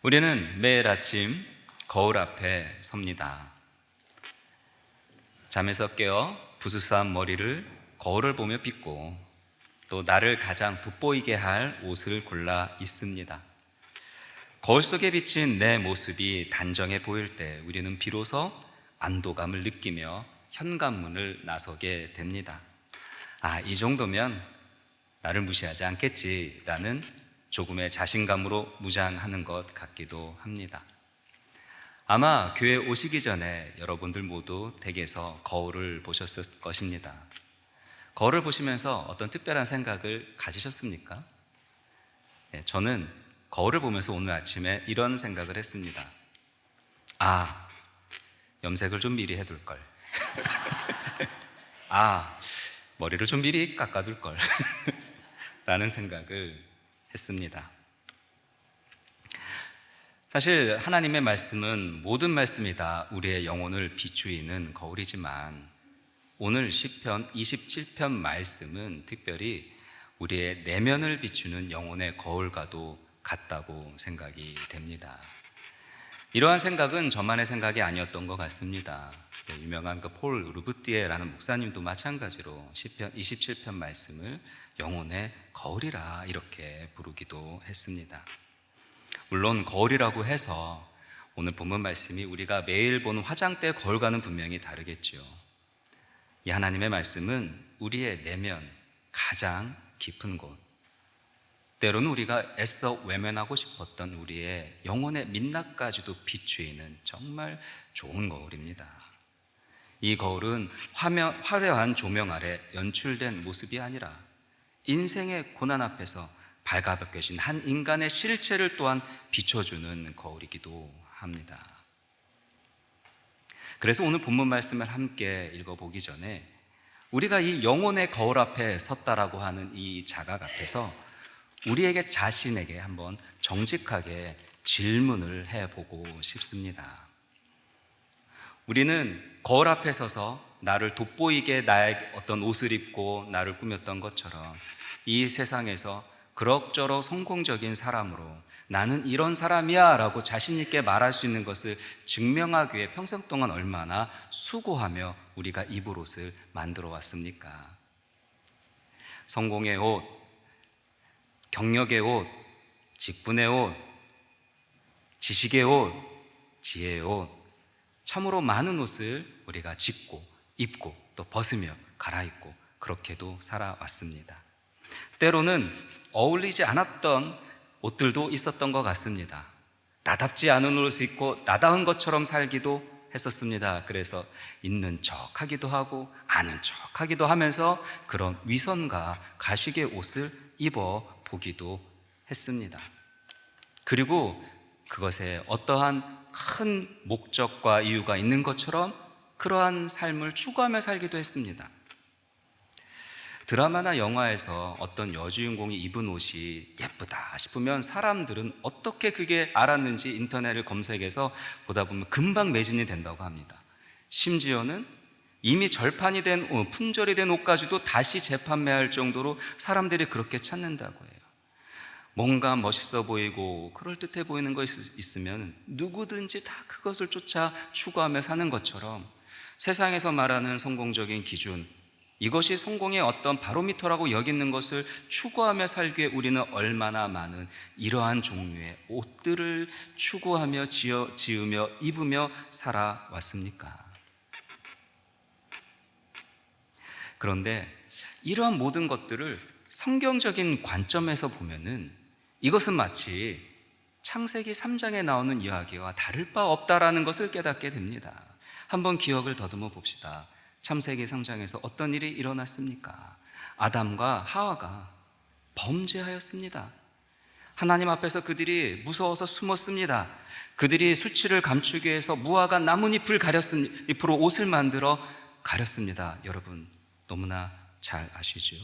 우리는 매일 아침 거울 앞에 섭니다. 잠에서 깨어 부스스한 머리를 거울을 보며 빗고 또 나를 가장 돋보이게 할 옷을 골라 입습니다. 거울 속에 비친 내 모습이 단정해 보일 때 우리는 비로소 안도감을 느끼며 현관문을 나서게 됩니다. 이 정도면 나를 무시하지 않겠지라는 조금의 자신감으로 무장하는 것 같기도 합니다. 아마 교회 오시기 전에 여러분들 모두 댁에서 거울을 보셨을 것입니다. 거울을 보시면서 어떤 특별한 생각을 가지셨습니까? 저는 거울을 보면서 오늘 아침에 이런 생각을 했습니다. 염색을 좀 미리 해둘 걸. 머리를 좀 미리 깎아둘 걸. 라는 생각을 했습니다. 사실 하나님의 말씀은 모든 말씀이 다 우리의 영혼을 비추이는 거울이지만 오늘 시편 27편 말씀은 특별히 우리의 내면을 비추는 영혼의 거울과도 같다고 생각이 됩니다. 이러한 생각은 저만의 생각이 아니었던 것 같습니다. 유명한 폴 루브티에라는 목사님도 마찬가지로 시편 27편 말씀을 영혼의 거울이라 이렇게 부르기도 했습니다. 물론 거울이라고 해서 오늘 본문 말씀이 우리가 매일 보는 화장대 거울과는 분명히 다르겠지요. 이 하나님의 말씀은 우리의 내면 가장 깊은 곳, 때로는 우리가 애써 외면하고 싶었던 우리의 영혼의 민낯까지도 비추이는 정말 좋은 거울입니다. 이 거울은 화려한 조명 아래 연출된 모습이 아니라 인생의 고난 앞에서 발가벗겨진 한 인간의 실체를 또한 비춰주는 거울이기도 합니다. 그래서 오늘 본문 말씀을 함께 읽어보기 전에 우리가 이 영혼의 거울 앞에 섰다라고 하는 이 자각 앞에서 우리에게 자신에게 한번 정직하게 질문을 해보고 싶습니다. 우리는 거울 앞에 서서 나를 돋보이게 나의 어떤 옷을 입고 나를 꾸몄던 것처럼 이 세상에서 그럭저럭 성공적인 사람으로 나는 이런 사람이야 라고 자신 있게 말할 수 있는 것을 증명하기 위해 평생 동안 얼마나 수고하며 우리가 입을 옷을 만들어 왔습니까? 성공의 옷, 경력의 옷, 직분의 옷, 지식의 옷, 지혜의 옷, 참으로 많은 옷을 우리가 짓고 입고 또 벗으며 갈아입고 그렇게도 살아왔습니다. 때로는 어울리지 않았던 옷들도 있었던 것 같습니다. 나답지 않은 옷을 입고 나다운 것처럼 살기도 했었습니다. 그래서 있는 척 하기도 하고 아는 척 하기도 하면서 그런 위선과 가식의 옷을 입어 보기도 했습니다. 그리고 그것에 어떠한 큰 목적과 이유가 있는 것처럼 그러한 삶을 추구하며 살기도 했습니다. 드라마나 영화에서 어떤 여주인공이 입은 옷이 예쁘다 싶으면 사람들은 어떻게 그게 알았는지 인터넷을 검색해서 보다 보면 금방 매진이 된다고 합니다. 심지어는 이미 절판이 된 품절이 된 옷까지도 다시 재판매할 정도로 사람들이 그렇게 찾는다고 해요. 뭔가 멋있어 보이고 그럴듯해 보이는 거 있으면 누구든지 다 그것을 쫓아 추구하며 사는 것처럼 세상에서 말하는 성공적인 기준, 이것이 성공의 어떤 바로미터라고 여기는 것을 추구하며 살기에 우리는 얼마나 많은 이러한 종류의 옷들을 추구하며 지으며 입으며 살아왔습니까? 그런데 이러한 모든 것들을 성경적인 관점에서 보면은 이것은 마치 창세기 3장에 나오는 이야기와 다를 바 없다라는 것을 깨닫게 됩니다. 한번 기억을 더듬어 봅시다. 창세기 3장에서 어떤 일이 일어났습니까? 아담과 하와가 범죄하였습니다. 하나님 앞에서 그들이 무서워서 숨었습니다. 그들이 수치를 감추기 위해서 무화과 나뭇잎을 잎으로 옷을 만들어 가렸습니다. 여러분 너무나 잘 아시죠?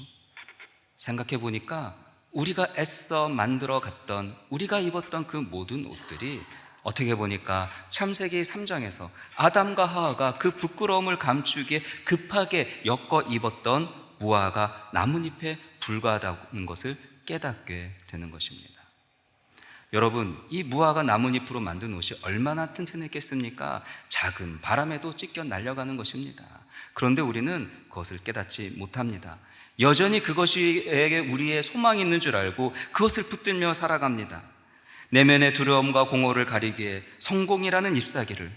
생각해 보니까 우리가 애써 만들어 갔던, 우리가 입었던 그 모든 옷들이 어떻게 보니까 창세기 3장에서 아담과 하와가 그 부끄러움을 감추기에 급하게 엮어 입었던 무화과 나뭇잎에 불과하다는 것을 깨닫게 되는 것입니다. 여러분, 이 무화과 나뭇잎으로 만든 옷이 얼마나 튼튼했겠습니까? 작은 바람에도 찢겨 날려가는 것입니다. 그런데 우리는 그것을 깨닫지 못합니다. 여전히 그것이 우리의 소망이 있는 줄 알고 그것을 붙들며 살아갑니다. 내면의 두려움과 공허를 가리기에 성공이라는 잎사귀를,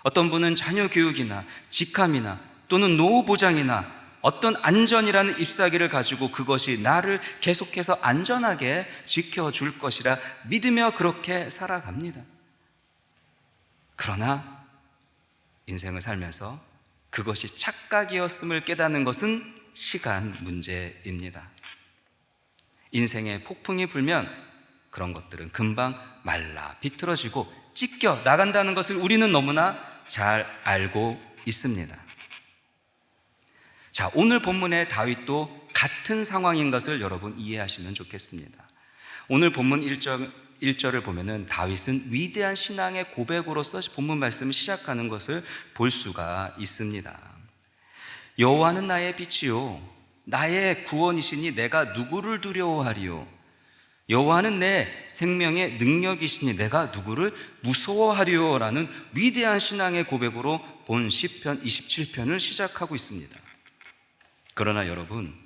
어떤 분은 자녀 교육이나 직함이나 또는 노후 보장이나 어떤 안전이라는 잎사귀를 가지고 그것이 나를 계속해서 안전하게 지켜줄 것이라 믿으며 그렇게 살아갑니다. 그러나 인생을 살면서 그것이 착각이었음을 깨닫는 것은 시간 문제입니다. 인생에 폭풍이 불면 그런 것들은 금방 말라 비틀어지고 찢겨 나간다는 것을 우리는 너무나 잘 알고 있습니다. 자, 오늘 본문의 다윗도 같은 상황인 것을 여러분 이해하시면 좋겠습니다. 오늘 본문 1절을 보면은 다윗은 위대한 신앙의 고백으로서 본문 말씀을 시작하는 것을 볼 수가 있습니다. 여호와는 나의 빛이요 나의 구원이시니 내가 누구를 두려워하리요. 여호와는 내 생명의 능력이시니 내가 누구를 무서워하리요. 라는 위대한 신앙의 고백으로 본 시편 27편을 시작하고 있습니다. 그러나 여러분,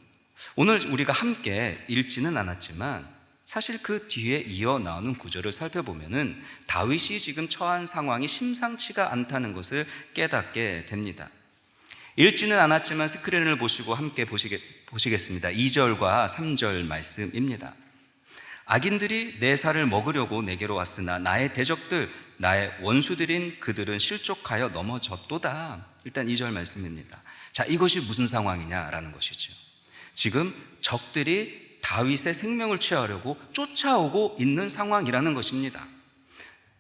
오늘 우리가 함께 읽지는 않았지만 사실 그 뒤에 이어 나오는 구절을 살펴보면은 다윗이 지금 처한 상황이 심상치가 않다는 것을 깨닫게 됩니다. 읽지는 않았지만 스크린을 보시고 함께 보시겠습니다. 2절과 3절 말씀입니다. 악인들이 내 살을 먹으려고 내게로 왔으나 나의 대적들, 나의 원수들인 그들은 실족하여 넘어졌도다. 일단 2절 말씀입니다. 자, 이것이 무슨 상황이냐라는 것이죠. 지금 적들이 다윗의 생명을 취하려고 쫓아오고 있는 상황이라는 것입니다.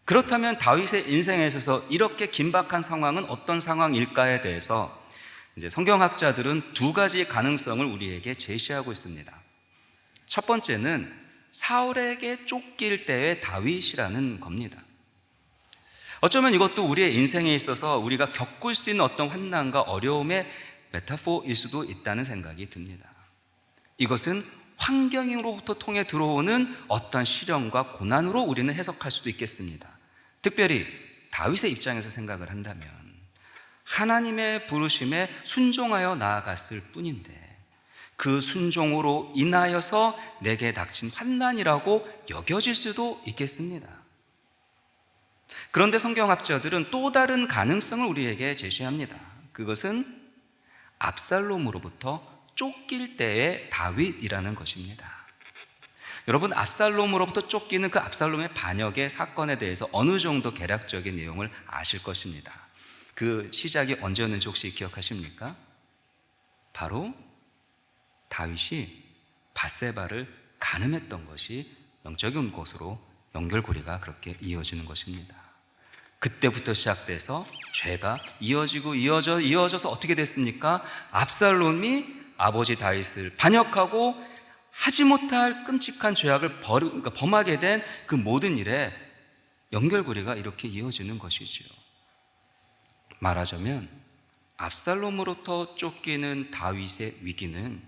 그렇다면 다윗의 인생에 있어서 이렇게 긴박한 상황은 어떤 상황일까에 대해서 이제 성경학자들은 두 가지 가능성을 우리에게 제시하고 있습니다. 첫 번째는 사울에게 쫓길 때의 다윗이라는 겁니다. 어쩌면 이것도 우리의 인생에 있어서 우리가 겪을 수 있는 어떤 환난과 어려움의 메타포일 수도 있다는 생각이 듭니다. 이것은 환경으로부터 통해 들어오는 어떤 시련과 고난으로 우리는 해석할 수도 있겠습니다. 특별히 다윗의 입장에서 생각을 한다면 하나님의 부르심에 순종하여 나아갔을 뿐인데 그 순종으로 인하여서 내게 닥친 환난이라고 여겨질 수도 있겠습니다. 그런데 성경학자들은 또 다른 가능성을 우리에게 제시합니다. 그것은 압살롬으로부터 쫓길 때의 다윗이라는 것입니다. 여러분, 압살롬으로부터 쫓기는 그 압살롬의 반역의 사건에 대해서 어느 정도 개략적인 내용을 아실 것입니다. 그 시작이 언제였는지 혹시 기억하십니까? 바로 다윗이 밧세바를 간음했던 것이 영적인 것으로 연결고리가 그렇게 이어지는 것입니다. 그때부터 시작돼서 죄가 이어져서 어떻게 됐습니까? 압살롬이 아버지 다윗을 반역하고 하지 못할 끔찍한 죄악을 범하게 된 그 모든 일에 연결고리가 이렇게 이어지는 것이지요. 말하자면 압살롬으로부터 쫓기는 다윗의 위기는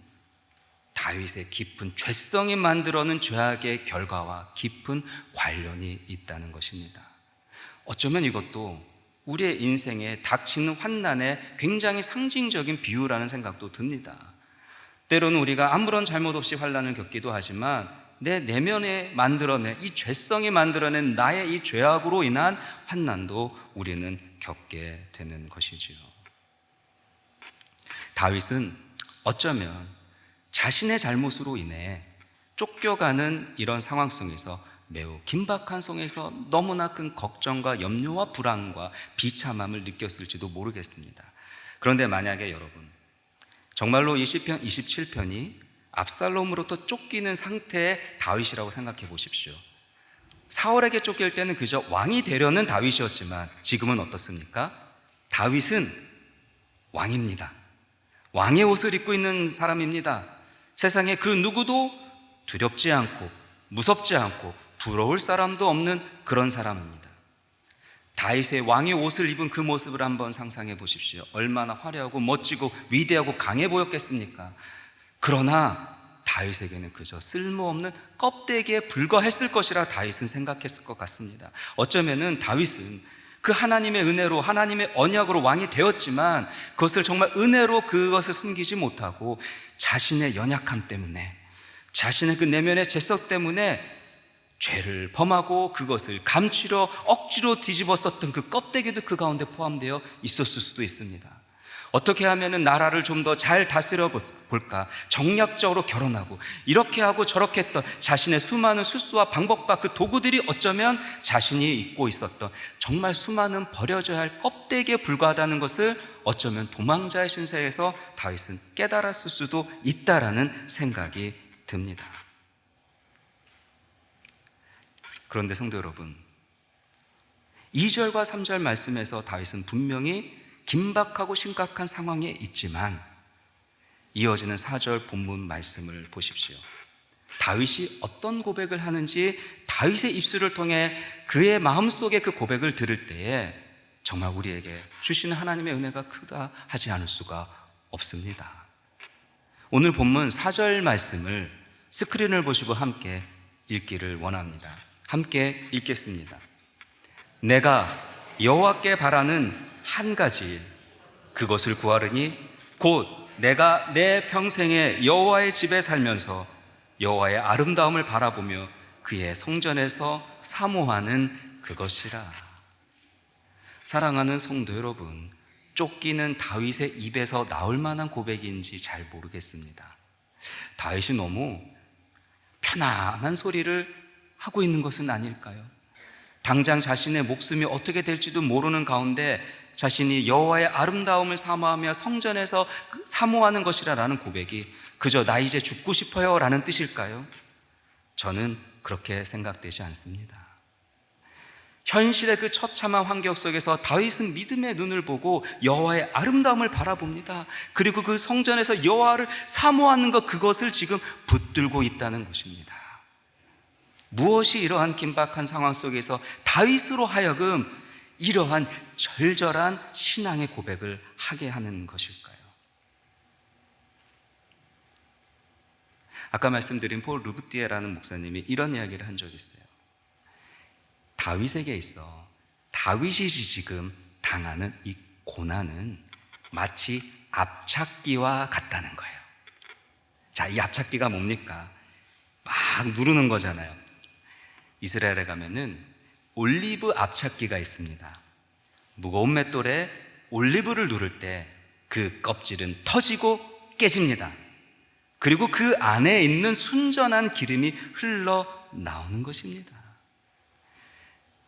다윗의 깊은 죄성이 만들어낸 죄악의 결과와 깊은 관련이 있다는 것입니다. 어쩌면 이것도 우리의 인생에 닥치는 환난의 굉장히 상징적인 비유라는 생각도 듭니다. 때로는 우리가 아무런 잘못 없이 환난을 겪기도 하지만 내 내면에 만들어낸 이 죄성이 만들어낸 나의 이 죄악으로 인한 환난도 우리는 겪게 되는 것이지요. 다윗은 어쩌면 자신의 잘못으로 인해 쫓겨가는 이런 상황 속에서 매우 긴박한 속에서 너무나 큰 걱정과 염려와 불안과 비참함을 느꼈을지도 모르겠습니다. 그런데 만약에 여러분 정말로 이 시편 27편이 압살롬으로부터 쫓기는 상태의 다윗이라고 생각해 보십시오. 사울에게 쫓길 때는 그저 왕이 되려는 다윗이었지만 지금은 어떻습니까? 다윗은 왕입니다. 왕의 옷을 입고 있는 사람입니다. 세상에 그 누구도 두렵지 않고 무섭지 않고 부러울 사람도 없는 그런 사람입니다. 다윗의 왕의 옷을 입은 그 모습을 한번 상상해 보십시오. 얼마나 화려하고 멋지고 위대하고 강해 보였겠습니까? 그러나 다윗에게는 그저 쓸모없는 껍데기에 불과했을 것이라 다윗은 생각했을 것 같습니다. 어쩌면은 다윗은 그 하나님의 은혜로, 하나님의 언약으로 왕이 되었지만 그것을 정말 은혜로 그것을 섬기지 못하고 자신의 연약함 때문에, 자신의 그 내면의 죄성 때문에 죄를 범하고 그것을 감추려 억지로 뒤집어 썼던 그 껍데기도 그 가운데 포함되어 있었을 수도 있습니다. 어떻게 하면 나라를 좀 더 잘 다스려 볼까, 정략적으로 결혼하고 이렇게 하고 저렇게 했던 자신의 수많은 수수와 방법과 그 도구들이 어쩌면 자신이 잊고 있었던 정말 수많은 버려져야 할 껍데기에 불과하다는 것을 어쩌면 도망자의 신세에서 다윗은 깨달았을 수도 있다라는 생각이 듭니다. 그런데 성도 여러분, 2절과 3절 말씀에서 다윗은 분명히 긴박하고 심각한 상황에 있지만 이어지는 4절 본문 말씀을 보십시오. 다윗이 어떤 고백을 하는지 다윗의 입술을 통해 그의 마음속에 그 고백을 들을 때에 정말 우리에게 주시는 하나님의 은혜가 크다 하지 않을 수가 없습니다. 오늘 본문 4절 말씀을 스크린을 보시고 함께 읽기를 원합니다. 함께 읽겠습니다. 내가 여호와께 바라는 한 가지 그것을 구하르니 곧 내가 내 평생에 여호와의 집에 살면서 여호와의 아름다움을 바라보며 그의 성전에서 사모하는 그것이라. 사랑하는 성도 여러분, 쫓기는 다윗의 입에서 나올 만한 고백인지 잘 모르겠습니다. 다윗이 너무 편안한 소리를 하고 있는 것은 아닐까요? 당장 자신의 목숨이 어떻게 될지도 모르는 가운데 자신이 여호와의 아름다움을 사모하며 성전에서 사모하는 것이라는 고백이 그저 나 이제 죽고 싶어요 라는 뜻일까요? 저는 그렇게 생각되지 않습니다. 현실의 그 처참한 환경 속에서 다윗은 믿음의 눈을 보고 여호와의 아름다움을 바라봅니다. 그리고 그 성전에서 여호와를 사모하는 것, 그것을 지금 붙들고 있다는 것입니다. 무엇이 이러한 긴박한 상황 속에서 다윗으로 하여금 이러한 절절한 신앙의 고백을 하게 하는 것일까요? 아까 말씀드린 폴 르부띠에라는 목사님이 이런 이야기를 한 적이 있어요. 다윗에게 있어 다윗이 지금 당하는 이 고난은 마치 압착기와 같다는 거예요. 자, 이 압착기가 뭡니까? 막 누르는 거잖아요. 이스라엘에 가면은 올리브 압착기가 있습니다. 무거운 맷돌에 올리브를 누를 때 그 껍질은 터지고 깨집니다. 그리고 그 안에 있는 순전한 기름이 흘러나오는 것입니다.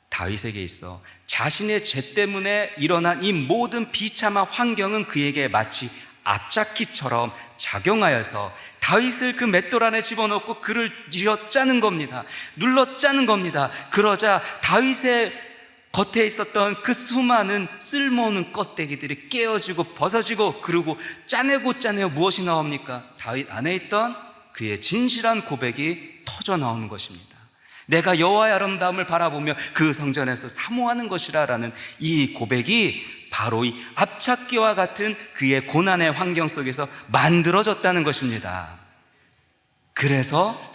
다윗에게 있어 자신의 죄 때문에 일어난 이 모든 비참한 환경은 그에게 마치 압착기처럼 작용하여서 다윗을 그 맷돌 안에 집어넣고 그를 쥐어 짜는 겁니다. 눌러 짜는 겁니다. 그러자 다윗의 겉에 있었던 그 수많은 쓸모없는 껍데기들이 깨어지고 벗어지고, 그리고 짜내고 무엇이 나옵니까? 다윗 안에 있던 그의 진실한 고백이 터져 나오는 것입니다. 내가 여호와의 아름다움을 바라보며 그 성전에서 사모하는 것이라 라는 이 고백이 바로 이 압착기와 같은 그의 고난의 환경 속에서 만들어졌다는 것입니다. 그래서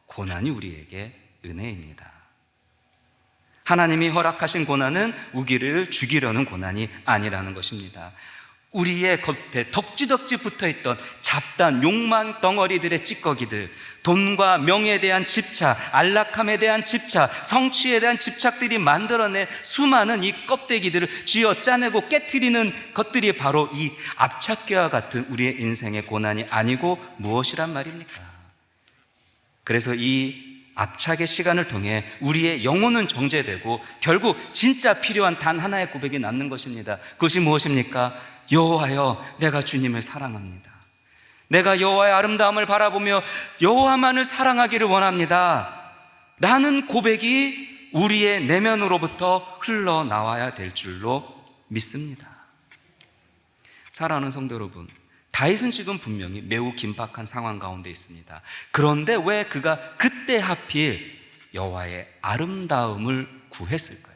고난이 우리에게 은혜입니다. 하나님이 허락하신 고난은 우리를 죽이려는 고난이 아니라는 것입니다. 우리의 겉에 덕지덕지 붙어있던 잡다한 욕망 덩어리들의 찌꺼기들, 돈과 명예에 대한 집착, 안락함에 대한 집착, 성취에 대한 집착들이 만들어낸 수많은 이 껍데기들을 쥐어 짜내고 깨트리는 것들이 바로 이 압착기와 같은 우리의 인생의 고난이 아니고 무엇이란 말입니까? 그래서 이 압착의 시간을 통해 우리의 영혼은 정죄되고 결국 진짜 필요한 단 하나의 고백이 남는 것입니다. 그것이 무엇입니까? 여호와여, 내가 주님을 사랑합니다. 내가 여호와의 아름다움을 바라보며 여호와만을 사랑하기를 원합니다. 라는 고백이 우리의 내면으로부터 흘러나와야 될 줄로 믿습니다. 사랑하는 성도 여러분, 다윗은 지금 분명히 매우 긴박한 상황 가운데 있습니다. 그런데 왜 그가 그때 하필 여호와의 아름다움을 구했을까요?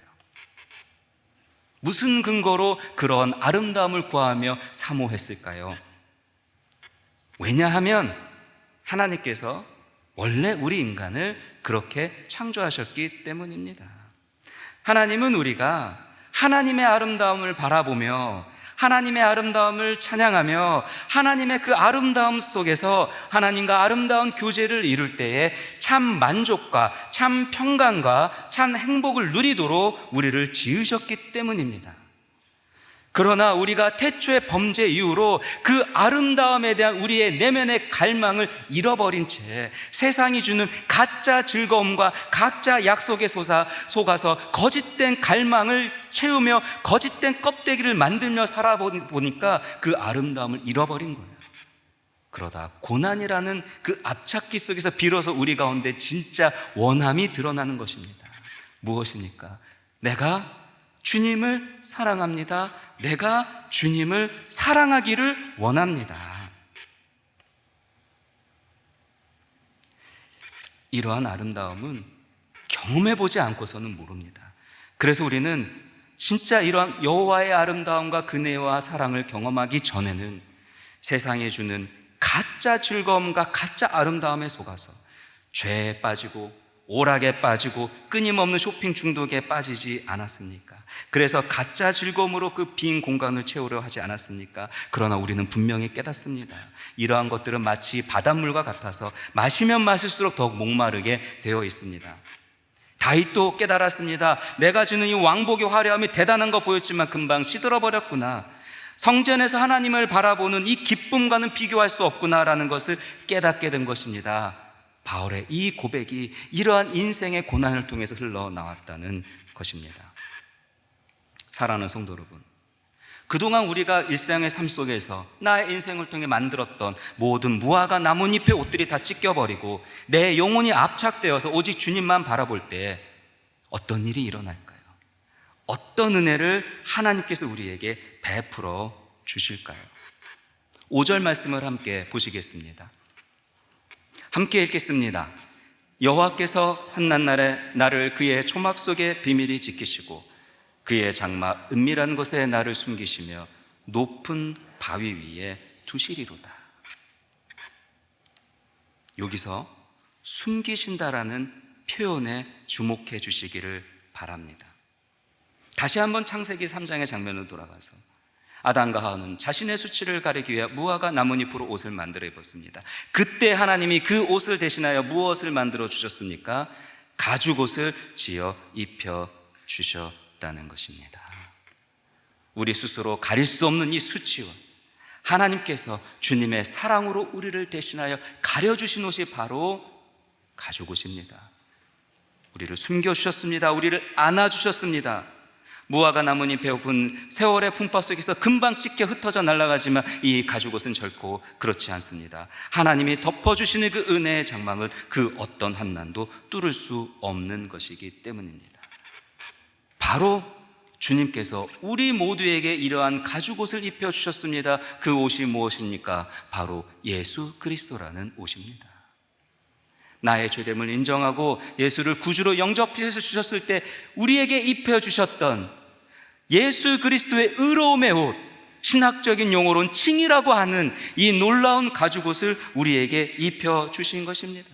무슨 근거로 그런 아름다움을 구하며 사모했을까요? 왜냐하면 하나님께서 원래 우리 인간을 그렇게 창조하셨기 때문입니다. 하나님은 우리가 하나님의 아름다움을 바라보며 하나님의 아름다움을 찬양하며 하나님의 그 아름다움 속에서 하나님과 아름다운 교제를 이룰 때에 참 만족과 참 평강과 참 행복을 누리도록 우리를 지으셨기 때문입니다. 그러나 우리가 태초의 범죄 이후로 그 아름다움에 대한 우리의 내면의 갈망을 잃어버린 채 세상이 주는 가짜 즐거움과 가짜 약속에 속아서 거짓된 갈망을 채우며 거짓된 껍데기를 만들며 살아보니까 그 아름다움을 잃어버린 거예요. 그러다 고난이라는 그 앞찾기 속에서 비로소 우리 가운데 진짜 원함이 드러나는 것입니다. 무엇입니까? 내가 주님을 사랑합니다. 내가 주님을 사랑하기를 원합니다. 이러한 아름다움은 경험해보지 않고서는 모릅니다. 그래서 우리는 진짜 이러한 여호와의 아름다움과 그네와 사랑을 경험하기 전에는 세상에 주는 가짜 즐거움과 가짜 아름다움에 속아서 죄에 빠지고 오락에 빠지고 끊임없는 쇼핑 중독에 빠지지 않았습니까? 그래서 가짜 즐거움으로 그 빈 공간을 채우려 하지 않았습니까? 그러나 우리는 분명히 깨닫습니다. 이러한 것들은 마치 바닷물과 같아서 마시면 마실수록 더욱 목마르게 되어 있습니다. 다윗도 깨달았습니다. 내가 주는 이 왕복의 화려함이 대단한 거 보였지만 금방 시들어 버렸구나. 성전에서 하나님을 바라보는 이 기쁨과는 비교할 수 없구나라는 것을 깨닫게 된 것입니다. 바울의 이 고백이 이러한 인생의 고난을 통해서 흘러나왔다는 것입니다. 사랑하는 성도 여러분, 그동안 우리가 일상의 삶 속에서 나의 인생을 통해 만들었던 모든 무화과 나뭇잎의 옷들이 다 찢겨버리고 내 영혼이 압착되어서 오직 주님만 바라볼 때 어떤 일이 일어날까요? 어떤 은혜를 하나님께서 우리에게 베풀어 주실까요? 5절 말씀을 함께 보시겠습니다. 함께 읽겠습니다. 여호와께서 한낱날에 나를 그의 초막 속에 비밀히 지키시고 그의 장막 은밀한 곳에 나를 숨기시며 높은 바위 위에 두시리로다. 여기서 숨기신다라는 표현에 주목해 주시기를 바랍니다. 다시 한번 창세기 3장의 장면으로 돌아가서 아담과 하와는 자신의 수치를 가리기 위해 무화과 나뭇잎으로 옷을 만들어 입었습니다. 그때 하나님이 그 옷을 대신하여 무엇을 만들어 주셨습니까? 가죽옷을 지어 입혀 주셨다는 것입니다. 우리 스스로 가릴 수 없는 이 수치와 하나님께서 주님의 사랑으로 우리를 대신하여 가려주신 옷이 바로 가죽옷입니다. 우리를 숨겨주셨습니다. 우리를 안아주셨습니다. 무화과 나뭇잎에 엎은 세월의 풍파 속에서 금방 찢겨 흩어져 날아가지만 이 가죽옷은 결코 그렇지 않습니다. 하나님이 덮어주시는 그 은혜의 장막은 그 어떤 환난도 뚫을 수 없는 것이기 때문입니다. 바로 주님께서 우리 모두에게 이러한 가죽옷을 입혀주셨습니다. 그 옷이 무엇입니까? 바로 예수 그리스도라는 옷입니다. 나의 죄됨을 인정하고 예수를 구주로 영접해서 주셨을 때 우리에게 입혀주셨던 예수 그리스도의 의로움의 옷, 신학적인 용어로는 칭이라고 하는 이 놀라운 가죽옷을 우리에게 입혀주신 것입니다.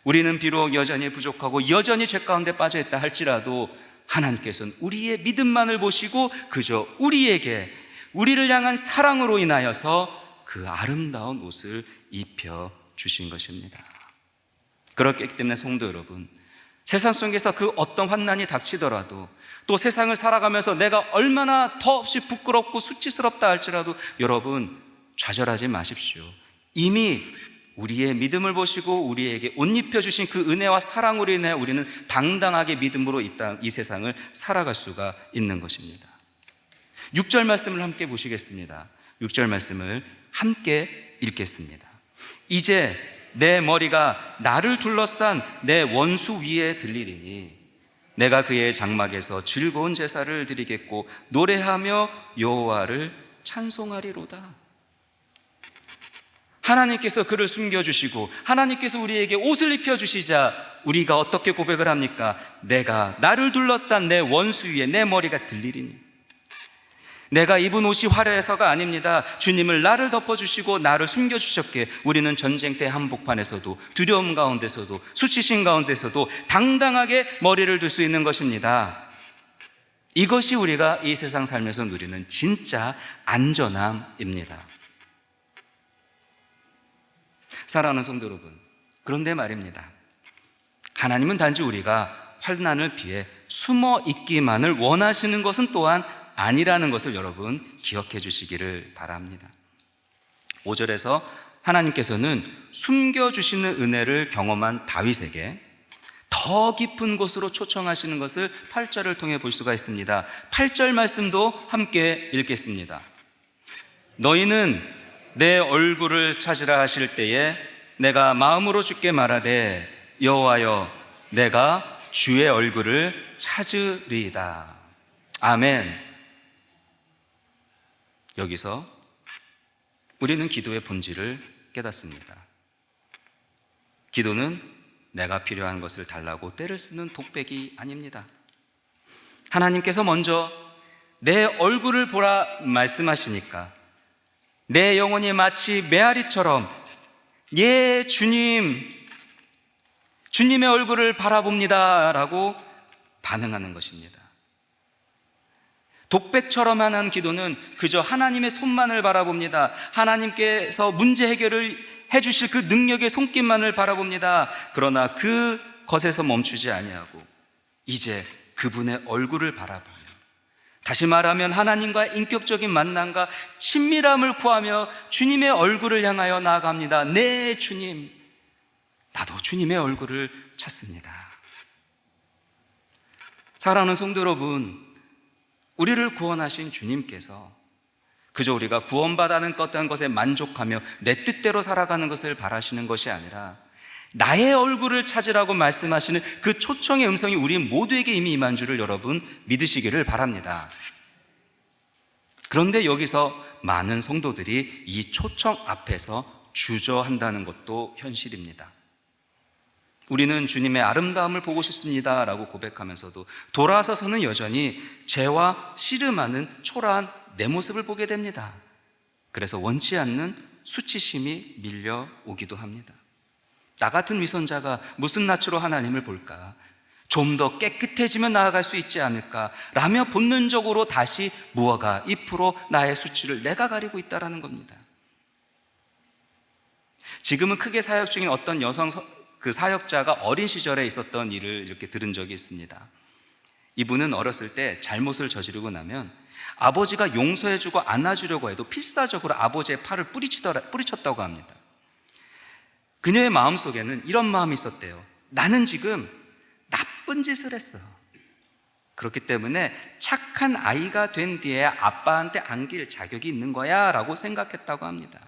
우리는 비록 여전히 부족하고 여전히 죄 가운데 빠져있다 할지라도 하나님께서는 우리의 믿음만을 보시고 그저 우리를 향한 사랑으로 인하여서 그 아름다운 옷을 입혀주신 것입니다. 그렇기 때문에 성도 여러분, 세상 속에서 그 어떤 환난이 닥치더라도 또 세상을 살아가면서 내가 얼마나 더없이 부끄럽고 수치스럽다 할지라도 여러분 좌절하지 마십시오. 이미 우리의 믿음을 보시고 우리에게 옷 입혀주신 그 은혜와 사랑으로 인해 우리는 당당하게 믿음으로 이 세상을 살아갈 수가 있는 것입니다. 6절 말씀을 함께 보시겠습니다. 6절 말씀을 함께 읽겠습니다. 이제 내 머리가 나를 둘러싼 내 원수 위에 들리리니 내가 그의 장막에서 즐거운 제사를 드리겠고 노래하며 여호와를 찬송하리로다. 하나님께서 그를 숨겨주시고 하나님께서 우리에게 옷을 입혀주시자 우리가 어떻게 고백을 합니까? 내가 나를 둘러싼 내 원수 위에 내 머리가 들리리니. 내가 입은 옷이 화려해서가 아닙니다. 주님을 나를 덮어주시고 나를 숨겨주셨기에 우리는 전쟁 때 한복판에서도 두려움 가운데서도 수치심 가운데서도 당당하게 머리를 들 수 있는 것입니다. 이것이 우리가 이 세상 살면서 누리는 진짜 안전함입니다. 사랑하는 성도 여러분, 그런데 말입니다. 하나님은 단지 우리가 환난을 피해 숨어 있기만을 원하시는 것은 또한 아니라는 것을 여러분 기억해 주시기를 바랍니다. 5절에서 하나님께서는 숨겨주시는 은혜를 경험한 다윗에게 더 깊은 곳으로 초청하시는 것을 8절을 통해 볼 수가 있습니다. 8절 말씀도 함께 읽겠습니다. 너희는 내 얼굴을 찾으라 하실 때에 내가 마음으로 주께 말하되 여호와여 내가 주의 얼굴을 찾으리이다. 아멘. 여기서 우리는 기도의 본질을 깨닫습니다. 기도는 내가 필요한 것을 달라고 떼를 쓰는 독백이 아닙니다. 하나님께서 먼저 내 얼굴을 보라 말씀하시니까 내 영혼이 마치 메아리처럼 예 주님, 주님의 얼굴을 바라봅니다 라고 반응하는 것입니다. 독백처럼 하는 기도는 그저 하나님의 손만을 바라봅니다. 하나님께서 문제 해결을 해주실 그 능력의 손길만을 바라봅니다. 그러나 그 것에서 멈추지 아니하고 이제 그분의 얼굴을 바라보며, 다시 말하면 하나님과 인격적인 만남과 친밀함을 구하며 주님의 얼굴을 향하여 나아갑니다. 네 주님, 나도 주님의 얼굴을 찾습니다. 사랑하는 성도 여러분, 우리를 구원하신 주님께서 그저 우리가 구원받아는 어떤 것에 만족하며 내 뜻대로 살아가는 것을 바라시는 것이 아니라 나의 얼굴을 찾으라고 말씀하시는 그 초청의 음성이 우리 모두에게 이미 임한 줄을 여러분 믿으시기를 바랍니다. 그런데 여기서 많은 성도들이 이 초청 앞에서 주저한다는 것도 현실입니다. 우리는 주님의 아름다움을 보고 싶습니다 라고 고백하면서도 돌아서서는 여전히 죄와 씨름하는 초라한 내 모습을 보게 됩니다. 그래서 원치 않는 수치심이 밀려오기도 합니다. 나 같은 위선자가 무슨 낯으로 하나님을 볼까? 좀 더 깨끗해지면 나아갈 수 있지 않을까? 라며 본능적으로 다시 무화과 잎으로 나의 수치를 내가 가리고 있다는 겁니다. 지금은 크게 사역 중인 어떤 여성 그 사역자가 어린 시절에 있었던 일을 이렇게 들은 적이 있습니다. 이분은 어렸을 때 잘못을 저지르고 나면 아버지가 용서해주고 안아주려고 해도 필사적으로 아버지의 팔을 뿌리쳤다고 합니다. 그녀의 마음속에는 이런 마음이 있었대요. 나는 지금 나쁜 짓을 했어요. 그렇기 때문에 착한 아이가 된 뒤에 아빠한테 안길 자격이 있는 거야 라고 생각했다고 합니다.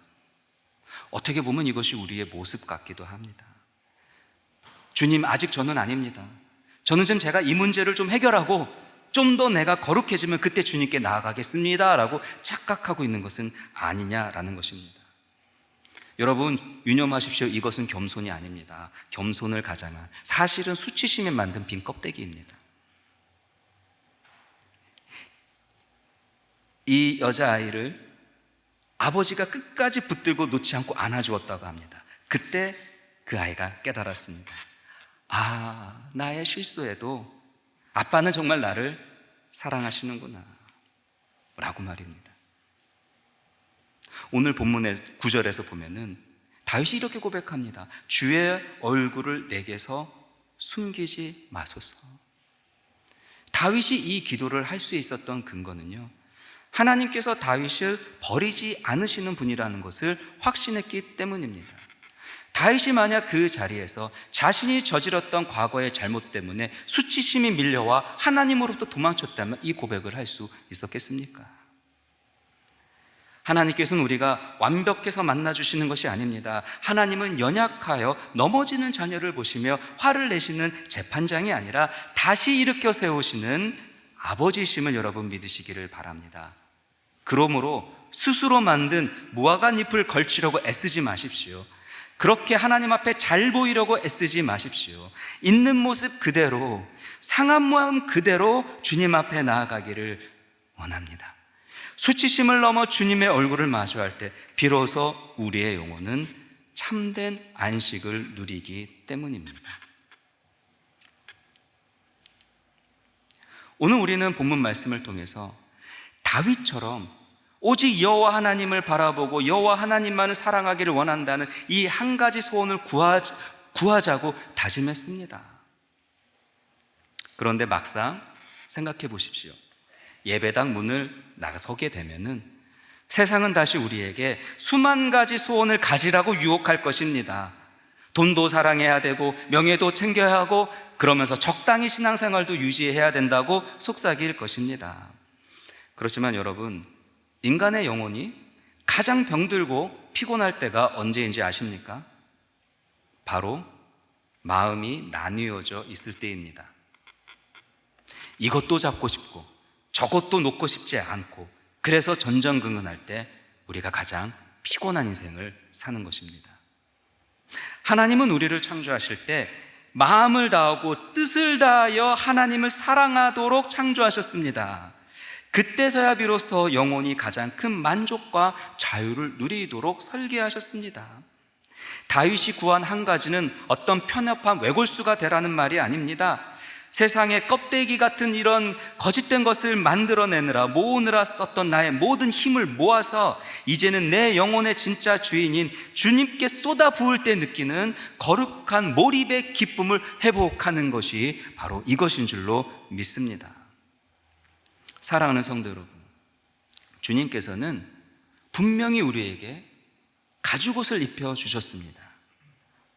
어떻게 보면 이것이 우리의 모습 같기도 합니다. 주님, 아직 저는 아닙니다. 저는 좀 제가 이 문제를 좀 해결하고 좀 더 내가 거룩해지면 그때 주님께 나아가겠습니다 라고 착각하고 있는 것은 아니냐라는 것입니다. 여러분 유념하십시오. 이것은 겸손이 아닙니다. 겸손을 가장한, 사실은 수치심에 만든 빈 껍데기입니다. 이 여자아이를 아버지가 끝까지 붙들고 놓지 않고 안아주었다고 합니다. 그때 그 아이가 깨달았습니다. 아, 나의 실수에도 아빠는 정말 나를 사랑하시는구나 라고 말입니다. 오늘 본문의 9절에서 보면은 다윗이 이렇게 고백합니다. 주의 얼굴을 내게서 숨기지 마소서. 다윗이 이 기도를 할 수 있었던 근거는요, 하나님께서 다윗을 버리지 않으시는 분이라는 것을 확신했기 때문입니다. 다윗이 만약 그 자리에서 자신이 저질렀던 과거의 잘못 때문에 수치심이 밀려와 하나님으로부터 도망쳤다면 이 고백을 할 수 있었겠습니까? 하나님께서는 우리가 완벽해서 만나주시는 것이 아닙니다. 하나님은 연약하여 넘어지는 자녀를 보시며 화를 내시는 재판장이 아니라 다시 일으켜 세우시는 아버지심을 여러분 믿으시기를 바랍니다. 그러므로 스스로 만든 무화과 잎을 걸치려고 애쓰지 마십시오. 그렇게 하나님 앞에 잘 보이려고 애쓰지 마십시오. 있는 모습 그대로, 상한 마음 그대로 주님 앞에 나아가기를 원합니다. 수치심을 넘어 주님의 얼굴을 마주할 때 비로소 우리의 영혼은 참된 안식을 누리기 때문입니다. 오늘 우리는 본문 말씀을 통해서 다윗처럼 오직 여호와 하나님을 바라보고 여호와 하나님만을 사랑하기를 원한다는 이 한 가지 소원을 구하자고 다짐했습니다. 그런데 막상 생각해 보십시오. 예배당 문을 나서게 되면은 세상은 다시 우리에게 수만 가지 소원을 가지라고 유혹할 것입니다. 돈도 사랑해야 되고 명예도 챙겨야 하고 그러면서 적당히 신앙생활도 유지해야 된다고 속삭일 것입니다. 그렇지만 여러분, 인간의 영혼이 가장 병들고 피곤할 때가 언제인지 아십니까? 바로 마음이 나뉘어져 있을 때입니다. 이것도 잡고 싶고 저것도 놓고 싶지 않고, 그래서 전전긍긍할 때 우리가 가장 피곤한 인생을 사는 것입니다. 하나님은 우리를 창조하실 때 마음을 다하고 뜻을 다하여 하나님을 사랑하도록 창조하셨습니다. 그때서야 비로소 영혼이 가장 큰 만족과 자유를 누리도록 설계하셨습니다. 다윗이 구한 한 가지는 어떤 편협한 외골수가 되라는 말이 아닙니다. 세상에 껍데기 같은 이런 거짓된 것을 만들어내느라 모으느라 썼던 나의 모든 힘을 모아서 이제는 내 영혼의 진짜 주인인 주님께 쏟아 부을 때 느끼는 거룩한 몰입의 기쁨을 회복하는 것이 바로 이것인 줄로 믿습니다. 사랑하는 성도 여러분, 주님께서는 분명히 우리에게 가죽옷을 입혀주셨습니다.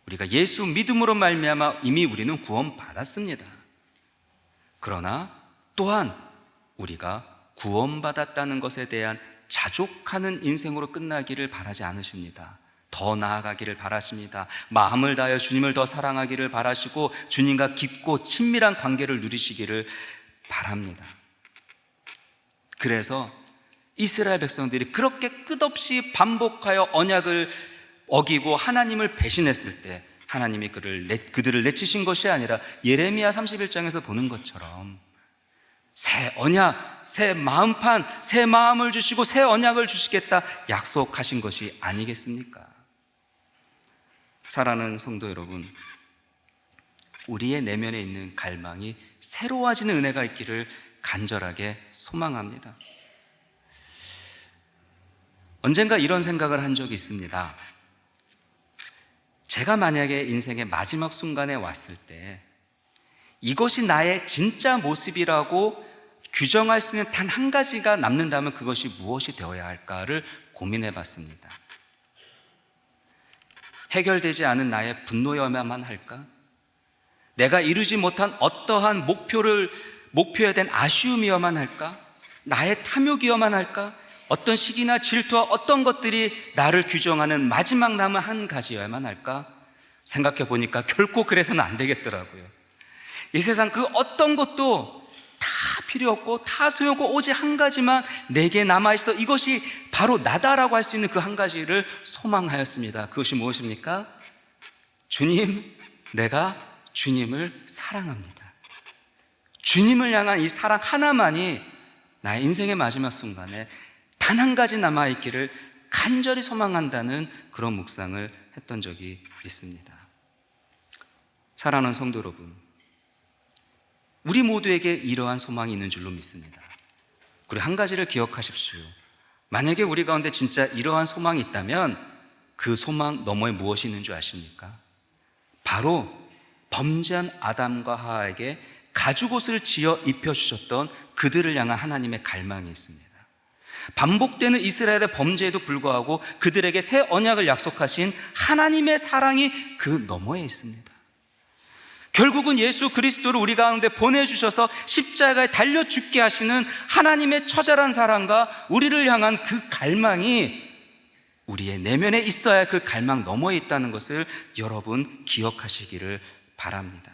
우리가 예수 믿음으로 말미암아 이미 우리는 구원받았습니다. 그러나 또한 우리가 구원받았다는 것에 대한 자족하는 인생으로 끝나기를 바라지 않으십니다. 더 나아가기를 바라십니다. 마음을 다하여 주님을 더 사랑하기를 바라시고 주님과 깊고 친밀한 관계를 누리시기를 바랍니다. 그래서 이스라엘 백성들이 그렇게 끝없이 반복하여 언약을 어기고 하나님을 배신했을 때 하나님이 그들을 내치신 것이 아니라 예레미야 31장에서 보는 것처럼 새 언약, 새 마음판, 새 마음을 주시고 새 언약을 주시겠다 약속하신 것이 아니겠습니까? 사랑하는 성도 여러분, 우리의 내면에 있는 갈망이 새로워지는 은혜가 있기를 간절하게 소망합니다. 언젠가 이런 생각을 한 적이 있습니다. 제가 만약에 인생의 마지막 순간에 왔을 때 이것이 나의 진짜 모습이라고 규정할 수 있는 단 한 가지가 남는다면 그것이 무엇이 되어야 할까를 고민해 봤습니다. 해결되지 않은 나의 분노여야만 할까? 내가 이루지 못한 어떠한 목표에 대한 아쉬움이어야만 할까? 나의 탐욕이어야만 할까? 어떤 시기나 질투와 어떤 것들이 나를 규정하는 마지막 남은 한 가지여야만 할까? 생각해 보니까 결코 그래서는 안 되겠더라고요. 이 세상 그 어떤 것도 다 필요 없고 다 소용없고 오직 한 가지만 내게 남아있어, 이것이 바로 나다라고 할 수 있는 그 한 가지를 소망하였습니다. 그것이 무엇입니까? 주님, 내가 주님을 사랑합니다. 주님을 향한 이 사랑 하나만이 나의 인생의 마지막 순간에 단 한 가지 남아있기를 간절히 소망한다는 그런 묵상을 했던 적이 있습니다. 사랑하는 성도 여러분, 우리 모두에게 이러한 소망이 있는 줄로 믿습니다. 그리고 한 가지를 기억하십시오. 만약에 우리 가운데 진짜 이러한 소망이 있다면 그 소망 너머에 무엇이 있는 줄 아십니까? 바로 범죄한 아담과 하와에게 가죽옷을 지어 입혀주셨던 그들을 향한 하나님의 갈망이 있습니다. 반복되는 이스라엘의 범죄에도 불구하고 그들에게 새 언약을 약속하신 하나님의 사랑이 그 너머에 있습니다. 결국은 예수 그리스도를 우리 가운데 보내주셔서 십자가에 달려 죽게 하시는 하나님의 처절한 사랑과 우리를 향한 그 갈망이 우리의 내면에 있어야 그 갈망 너머에 있다는 것을 여러분 기억하시기를 바랍니다.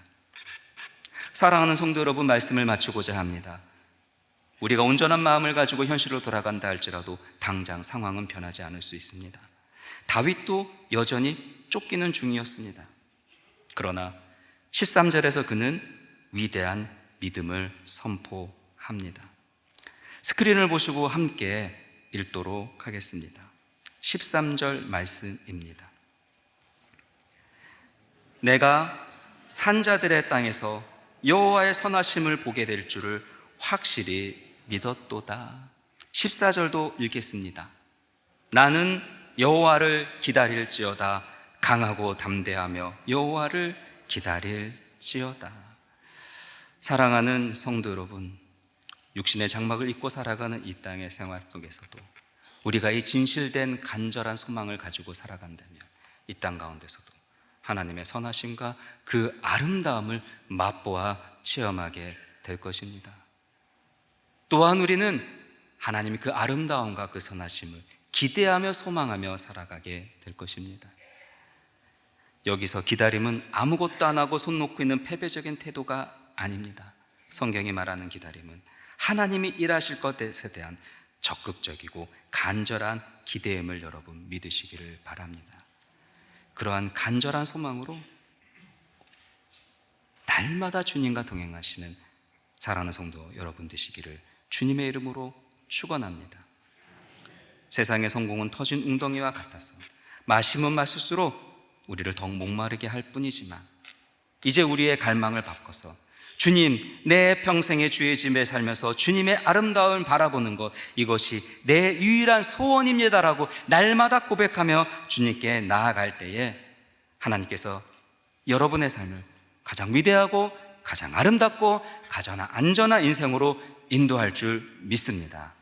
사랑하는 성도 여러분, 말씀을 마치고자 합니다. 우리가 온전한 마음을 가지고 현실로 돌아간다 할지라도 당장 상황은 변하지 않을 수 있습니다. 다윗도 여전히 쫓기는 중이었습니다. 그러나 13절에서 그는 위대한 믿음을 선포합니다. 스크린을 보시고 함께 읽도록 하겠습니다. 13절 말씀입니다. 내가 산자들의 땅에서 여호와의 선하심을 보게 될 줄을 확실히 믿었도다. 14절도 읽겠습니다. 나는 여호와를 기다릴지어다. 강하고 담대하며 여호와를 기다릴지어다. 사랑하는 성도 여러분, 육신의 장막을 입고 살아가는 이 땅의 생활 속에서도 우리가 이 진실된 간절한 소망을 가지고 살아간다면 이 땅 가운데서도 하나님의 선하심과 그 아름다움을 맛보아 체험하게 될 것입니다. 또한 우리는 하나님의 그 아름다움과 그 선하심을 기대하며 소망하며 살아가게 될 것입니다. 여기서 기다림은 아무것도 안 하고 손 놓고 있는 패배적인 태도가 아닙니다. 성경이 말하는 기다림은 하나님이 일하실 것에 대한 적극적이고 간절한 기대임을 여러분 믿으시기를 바랍니다. 그러한 간절한 소망으로 날마다 주님과 동행하시는 사랑하는 성도 여러분 되시기를 주님의 이름으로 축원합니다. 세상의 성공은 터진 웅덩이와 같아서 마시면 마실수록 우리를 더욱 목마르게 할 뿐이지만 이제 우리의 갈망을 바꿔서 주님, 내 평생의 주의 집에 살면서 주님의 아름다움을 바라보는 것, 이것이 내 유일한 소원입니다라고 날마다 고백하며 주님께 나아갈 때에 하나님께서 여러분의 삶을 가장 위대하고 가장 아름답고 가장 안전한 인생으로 인도할 줄 믿습니다.